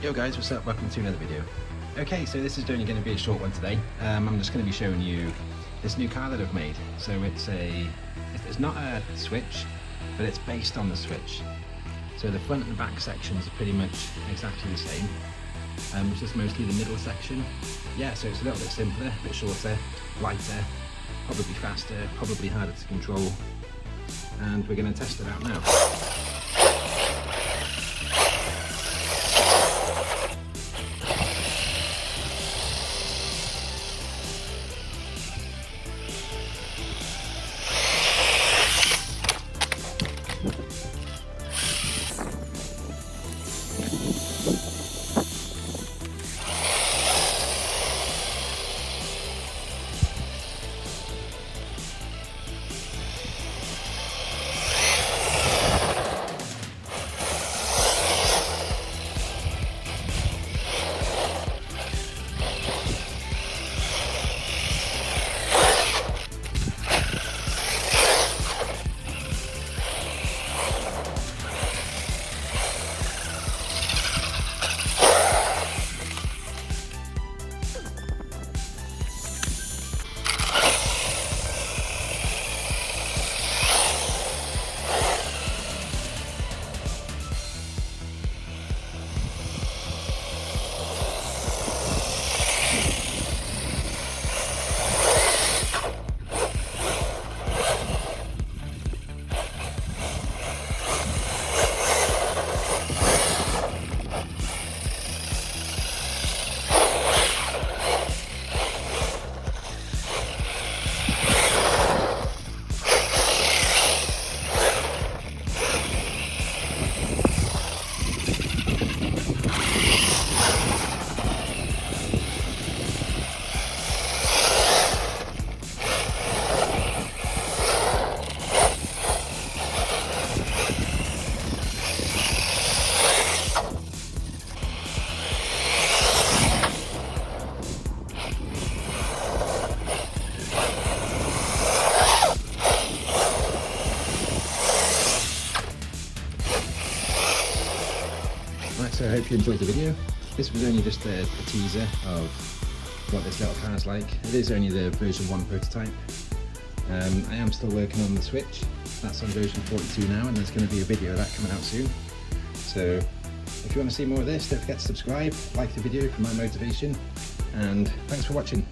Yo guys, what's up? Welcome to another video. Okay, so this is only going to be a short one today. I'm just going to be showing you this new car that I've made. So it's not a switch, but it's based on the switch. So the front and the back sections are pretty much exactly the same. It's just mostly the middle section. Yeah, so it's a little bit simpler, a bit shorter, lighter, probably faster, probably harder to control. And we're going to test it out now. Right, so I hope you enjoyed the video. This was only just a teaser of what this little car is like. It is only the version 1 prototype. I am still working on the switch. That's on version 42 now, and there's going to be a video of that coming out soon. So if you want to see more of this, don't forget to subscribe, like the video for my motivation, and thanks for watching.